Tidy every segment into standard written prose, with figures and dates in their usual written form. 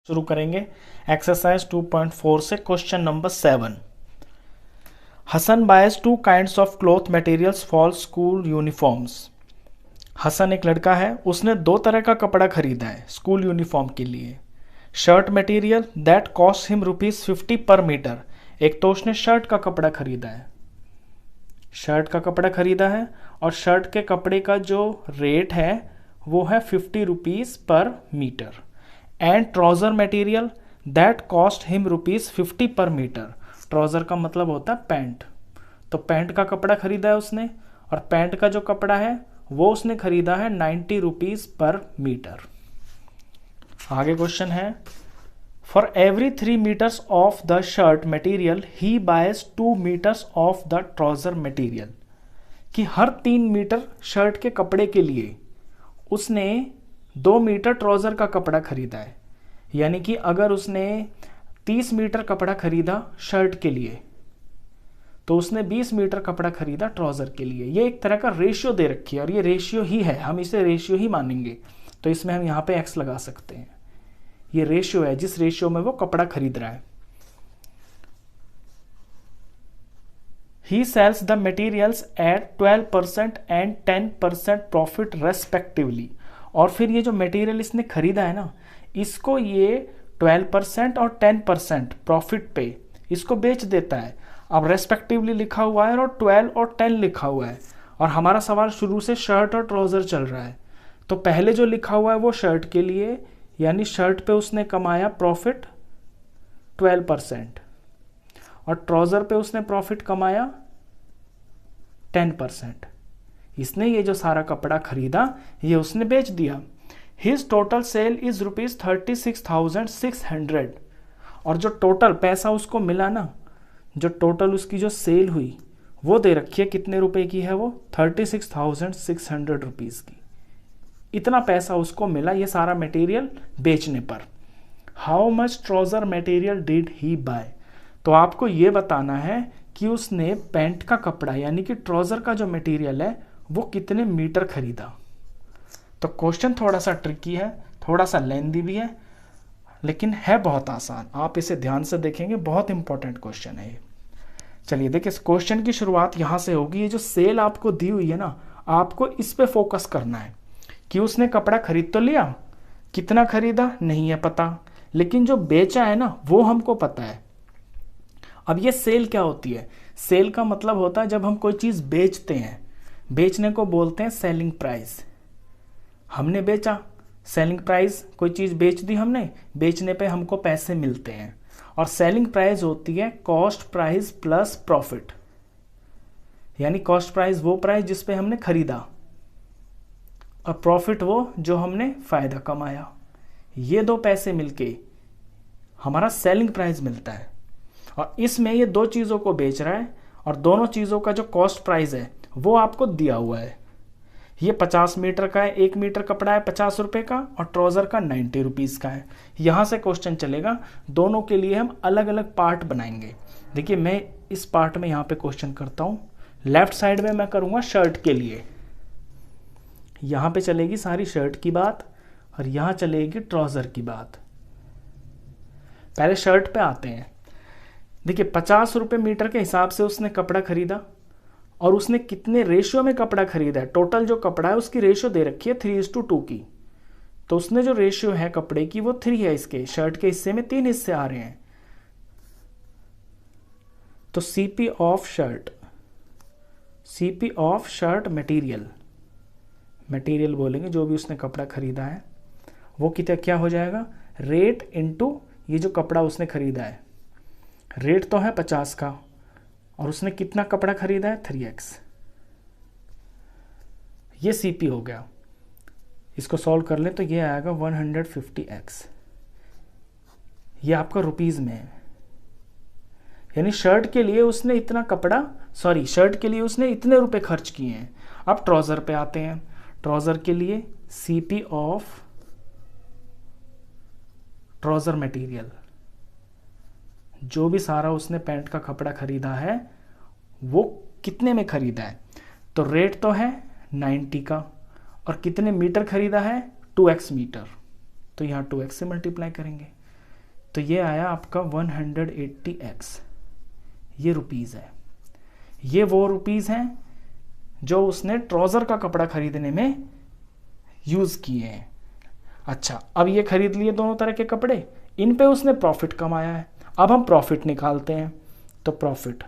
शुरू करेंगे एक्सरसाइज 2.4 से question number 7। Hasan buys two kinds of cloth materials for school uniforms. Hasan एक लड़का है, उसने दो तरह का कपड़ा खरीदा है स्कूल यूनिफॉर्म के लिए। Shirt material that cost him ₹50 per metre. एक तो उसने शर्ट का कपड़ा खरीदा है, शर्ट का कपड़ा खरीदा है और शर्ट के कपड़े का जो रेट है वो है ₹50 per metre. And trouser material that cost him ₹50 per metre. Trouser का मतलब होता है पैंट, तो पैंट का कपड़ा खरीदा है उसने और पैंट का जो कपड़ा है वो उसने खरीदा है ₹90 पर मीटर। आगे क्वेश्चन है, for every 3 metres of the shirt material ही buys 2 metres of the trouser material. कि हर 3 मीटर शर्ट के कपड़े के लिए उसने 2 मीटर ट्राउज़र का कपड़ा खरीदा है। यानी कि अगर उसने 30 मीटर कपड़ा खरीदा शर्ट के लिए तो उसने 20 मीटर कपड़ा खरीदा ट्राउज़र के लिए। ये एक तरह का रेशियो दे रखी है और ये रेशियो ही है, हम इसे रेशियो ही मानेंगे। तो इसमें हम यहाँ पे एक्स लगा सकते हैं। ये रेशियो है जिस रेशियो में वो कपड़ा खरीद रहा है। He sells the materials at 12% and 10% profit respectively. और फिर ये जो मटेरियल इसने खरीदा है ना, इसको ये 12% और 10% प्रॉफिट पे इसको बेच देता है। अब रेस्पेक्टिवली लिखा हुआ है और 12 और 10 लिखा हुआ है और हमारा सवाल शुरू से शर्ट और ट्राउज़र चल रहा है। तो पहले जो लिखा हुआ है वो शर्ट के लिए, यानी शर्ट पे उसने कमाया प्रॉफिट 12% और ट्राउज़र पे उसने प्रॉफिट कमाया 10%। इसने ये जो सारा कपड़ा खरीदा ये उसने बेच दिया। His total sale is ₹36,600। और जो टोटल पैसा उसको मिला ना, जो टोटल उसकी जो सेल हुई वो दे रखी है, कितने रुपए की है वो? 36,600 रुपीज़ की। इतना पैसा उसको मिला ये सारा मटेरियल बेचने पर। How much trouser material did he buy. तो आपको ये बताना है कि उसने पैंट का कपड़ा यानी कि ट्राउज़र का जो मटेरियल है वो कितने मीटर खरीदा। तो क्वेश्चन थोड़ा सा ट्रिकी है, थोड़ा सा लेंदी भी है, लेकिन है बहुत आसान। आप इसे ध्यान से देखेंगे, बहुत इंपॉर्टेंट क्वेश्चन है ये। चलिए देखिए, इस क्वेश्चन की शुरुआत यहाँ से होगी। ये जो सेल आपको दी हुई है ना, आपको इस पे फोकस करना है कि उसने कपड़ा खरीद तो लिया, कितना खरीदा नहीं है पता, लेकिन जो बेचा है ना वो हमको पता है। अब ये सेल क्या होती है? सेल का मतलब होता है जब हम कोई चीज़ बेचते हैं, बेचने को बोलते हैं सेलिंग प्राइस। हमने बेचा, सेलिंग प्राइस, कोई चीज़ बेच दी हमने, बेचने पे हमको पैसे मिलते हैं। और सेलिंग प्राइस होती है कॉस्ट प्राइस प्लस प्रॉफिट। यानी कॉस्ट प्राइस वो प्राइस जिस पे हमने खरीदा और प्रॉफिट वो जो हमने फायदा कमाया। ये दो पैसे मिलके हमारा सेलिंग प्राइस मिलता है। और इसमें ये दो चीज़ों को बेच रहा है और दोनों चीज़ों का जो कॉस्ट प्राइस है वो आपको दिया हुआ है। ये 50 मीटर का है, 1 मीटर कपड़ा है 50 रुपये का और ट्राउज़र का 90 रुपीज़ का है। यहाँ से क्वेश्चन चलेगा, दोनों के लिए हम अलग अलग पार्ट बनाएंगे। देखिए मैं इस पार्ट में यहाँ पे क्वेश्चन करता हूँ। लेफ्ट साइड में मैं करूँगा शर्ट के लिए, यहाँ पे चलेगी सारी शर्ट की बात और यहाँ चलेगी ट्राउज़र की बात। पहले शर्ट पे आते हैं। देखिए 50 रुपये मीटर के हिसाब से उसने कपड़ा खरीदा और उसने कितने रेशियो में कपड़ा खरीदा है। टोटल जो कपड़ा है उसकी रेशियो दे रखी है 3:2 की। तो उसने जो रेशियो है कपड़े की वो 3 है। इसके शर्ट के हिस्से में 3 हिस्से आ रहे हैं। तो CP of shirt material, material बोलेंगे जो भी उसने कपड़ा खरीदा है, वो कितना क्या हो जाएगा? रेट इंटू ये जो कपड़ा उसने खरीदा है। रेट तो है 50 का और उसने कितना कपड़ा खरीदा है? 3x। ये सीपी हो गया। इसको सॉल्व कर ले तो ये आएगा 150x। ये आपका रुपीज़ में है। यानी शर्ट के लिए उसने इतना कपड़ा, शर्ट के लिए उसने इतने रुपए खर्च किए हैं। अब ट्राउज़र पे आते हैं। ट्राउज़र के लिए सीपी ऑफ ट्राउज़र मटेरियल, जो भी सारा उसने पैंट का कपड़ा खरीदा है वो कितने में खरीदा है। तो रेट तो है 90 का और कितने मीटर खरीदा है? 2x metre. तो यहाँ 2x से मल्टीप्लाई करेंगे। तो ये आया आपका 180x, ये रुपीज़ है। ये वो रुपीज़ हैं जो उसने ट्राउज़र का कपड़ा खरीदने में यूज़ किए हैं। अच्छा, अब ये खरीद लिए दोनों तरह के कपड़े, इन पे उसने प्रॉफिट कमाया है। अब हम प्रॉफिट निकालते हैं। तो प्रॉफिट,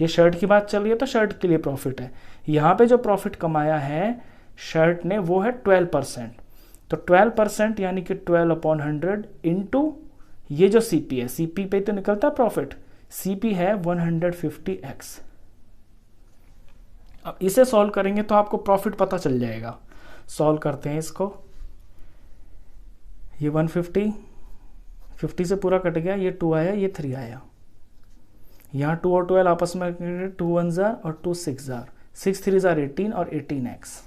ये शर्ट की बात चल रही है तो शर्ट के लिए प्रॉफिट है। यहाँ पे जो प्रॉफिट कमाया है शर्ट ने वो है 12%। तो 12% यानी कि 12/100 इंटू ये जो सीपी है, सीपी पे तो निकलता है प्रॉफिट, सीपी है 150x। अब इसे सॉल्व करेंगे तो आपको प्रॉफिट पता चल जाएगा। सॉल्व करते हैं इसको। ये 150 से पूरा कट गया, ये 2 आया, ये 3 आया। यहाँ 2 और 12 आपस में 2 1 जार और 2 6 जार, 6 3 जार 18 और 18x।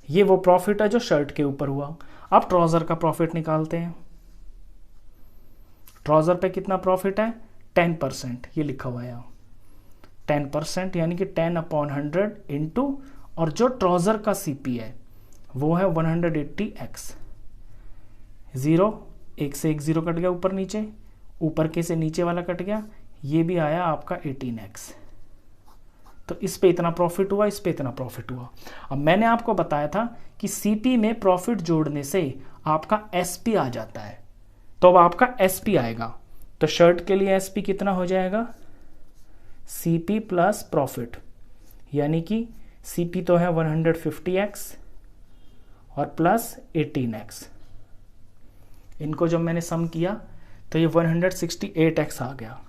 ये वो प्रॉफिट है जो शर्ट के ऊपर हुआ। अब ट्राउजर का प्रॉफिट निकालते हैं। ट्राउजर पे कितना प्रॉफिट है? 10%, ये लिखा हुआ है यहाँ 10%, यानी कि 10/100 इंटू, और जो ट्राउजर का सीपी है वो है 180x। 0, एक से एक 0 कट गया ऊपर नीचे, ऊपर के से नीचे वाला कट गया, ये भी आया आपका 18x। तो इस पे इतना प्रॉफिट हुआ, इस पे इतना प्रॉफिट हुआ। अब मैंने आपको बताया था कि सीपी में प्रॉफिट जोड़ने से आपका एसपी आ जाता है। तो अब आपका एसपी आएगा, तो शर्ट के लिए एसपी कितना हो जाएगा? सीपी प्लस प्रॉफिट, यानी कि सीपी तो है 150x और प्लस 18x। इनको जब मैंने सम किया तो ये 168x आ गया।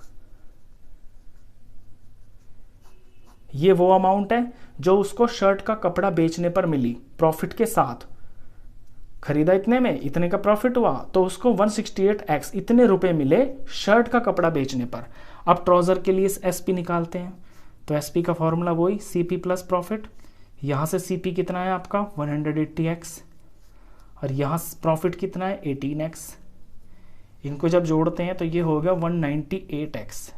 ये वो अमाउंट है जो उसको शर्ट का कपड़ा बेचने पर मिली प्रॉफिट के साथ। खरीदा इतने में, इतने का प्रॉफिट हुआ, तो उसको 168x इतने रुपए मिले शर्ट का कपड़ा बेचने पर। अब ट्राउजर के लिए एसपी निकालते हैं। तो एसपी का फॉर्मूला वही, सीपी प्लस प्रॉफिट। यहाँ से सीपी कितना है आपका 180x, और यहाँ प्रॉफिट कितना है 18x। इनको जब जोड़ते हैं तो ये हो गया 198x।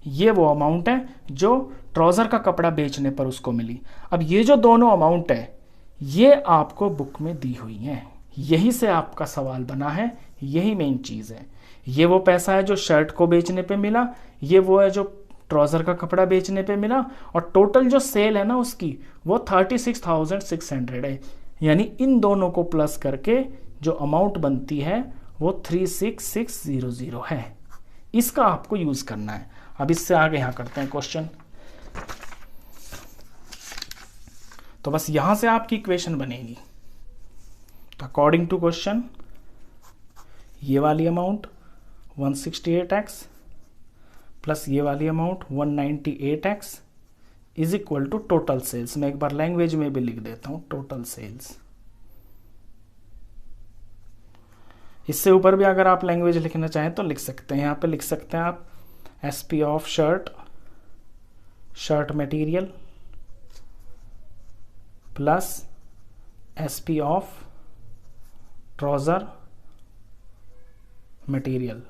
ये वो अमाउंट है जो ट्राउजर का कपड़ा बेचने पर उसको मिली। अब ये जो दोनों अमाउंट है ये आपको बुक में दी हुई हैं, यही से आपका सवाल बना है, यही मेन चीज़ है। ये वो पैसा है जो शर्ट को बेचने पे मिला, ये वो है जो ट्राउजर का कपड़ा बेचने पे मिला, और टोटल जो सेल है ना उसकी वो 36,600 है। यानी इन दोनों को प्लस करके जो अमाउंट बनती है वो 36600 है। इसका आपको यूज करना है। अब इससे आगे यहाँ करते हैं क्वेश्चन। तो बस यहां से आपकी इक्वेशन बनेगी। तो अकॉर्डिंग टू क्वेश्चन ये वाली अमाउंट 168x प्लस ये वाली amount 198x is equal to total sales. मैं एक बार लैंग्वेज में भी लिख देता हूं, टोटल सेल्स। इससे ऊपर भी अगर आप लैंग्वेज लिखना चाहें तो लिख सकते हैं। यहां पे लिख सकते हैं आप SP of shirt, shirt material plus SP of trouser material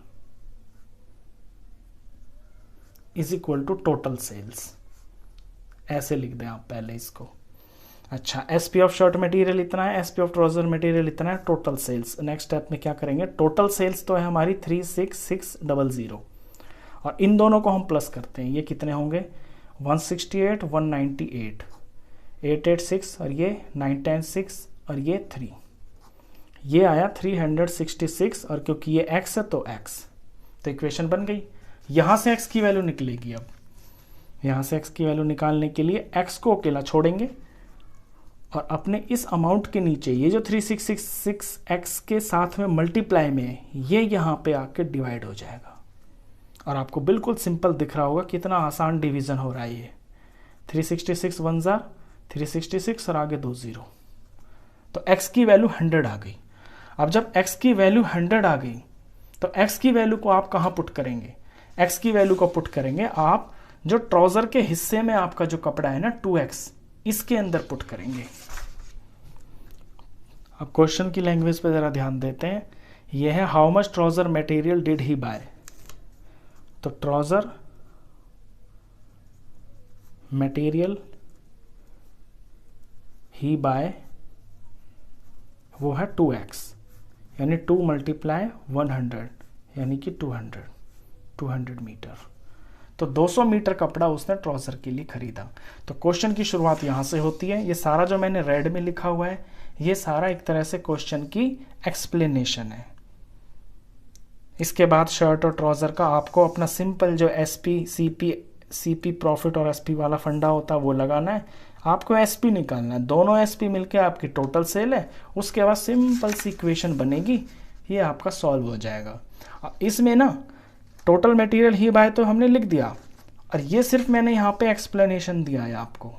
is equal to total sales. ऐसे लिख दें आप पहले इसको। अच्छा, एसपी ऑफ शर्ट मटेरियल इतना है, एसपी ऑफ ट्राउजर मटेरियल इतना है, टोटल सेल्स। नेक्स्ट स्टेप में क्या करेंगे, टोटल सेल्स तो है हमारी 36600, और इन दोनों को हम प्लस करते हैं। ये कितने होंगे 168, 198, 886 और ये 996 और ये 3, ये आया 366। और क्योंकि ये x है तो x, तो इक्वेशन बन गई। यहां से x की वैल्यू निकलेगी। अब यहां से x की वैल्यू निकालने के लिए x को अकेला छोड़ेंगे और अपने इस अमाउंट के नीचे ये जो 3666x के साथ में मल्टीप्लाई में है ये यहाँ पे आके डिवाइड हो जाएगा। और आपको बिल्कुल सिंपल दिख रहा होगा कितना आसान डिवीजन हो रहा है ये। 366 1 जार 366 और आगे 2 0, तो x की वैल्यू 100 आ गई। अब जब x की वैल्यू 100 आ गई तो x की वैल्यू को आप कहाँ पुट करेंगे, x की वैल्यू को पुट करेंगे आप जो ट्राउजर के हिस्से में आपका जो कपड़ा है ना 2x, इसके अंदर पुट करेंगे। अब क्वेश्चन की लैंग्वेज पे जरा ध्यान देते हैं। यह है how much trouser material did he buy. तो ट्राउजर मटेरियल ही बाय वो है 2x, यानी 2 × 100 यानी कि 200 मीटर। तो 200 मीटर कपड़ा उसने ट्राउज़र के लिए खरीदा। तो क्वेश्चन की शुरुआत यहाँ से होती है। ये सारा जो मैंने रेड में लिखा हुआ है, ये सारा एक तरह से क्वेश्चन की एक्सप्लेनेशन है। इसके बाद शर्ट और ट्राउज़र का आपको अपना सिंपल जो SP, CP प्रॉफिट और SP वाला फंडा होता है वो लगाना है। आपको SP निकालना है, दोनों SP मिलके आपकी टोटल सेल है। उसके बाद सिंपल सी इक्वेशन बनेगी, ये आपका सॉल्व हो जाएगा। इसमें ना टोटल मटेरियल ही बाय तो हमने लिख दिया, और ये सिर्फ मैंने यहाँ पे एक्सप्लेनेशन दिया है आपको।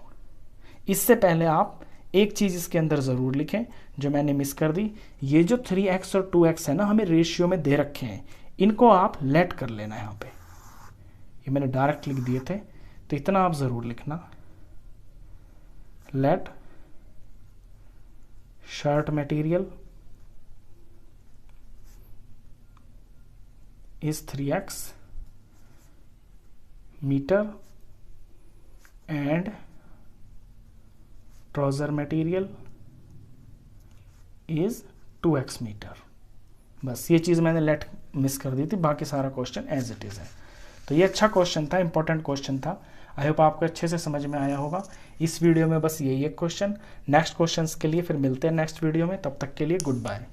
इससे पहले आप एक चीज़ इसके अंदर ज़रूर लिखें जो मैंने मिस कर दी। ये जो 3x और 2x है ना, हमें रेशियो में दे रखे हैं, इनको आप लेट कर लेना। यहाँ पे ये मैंने डायरेक्ट लिख दिए थे, तो इतना आप ज़रूर लिखना, let shirt material is 3x meter and trouser material is 2x metre. बस ये चीज़ मैंने लेट मिस कर दी थी, बाकी सारा क्वेश्चन एज इट इज़ है। तो ये अच्छा क्वेश्चन था, इंपॉर्टेंट क्वेश्चन था। आई होप आपको अच्छे से समझ में आया होगा। इस वीडियो में बस यही एक क्वेश्चन। नेक्स्ट क्वेश्चंस के लिए फिर मिलते हैं नेक्स्ट वीडियो में, तब तक के लिए गुड बाय।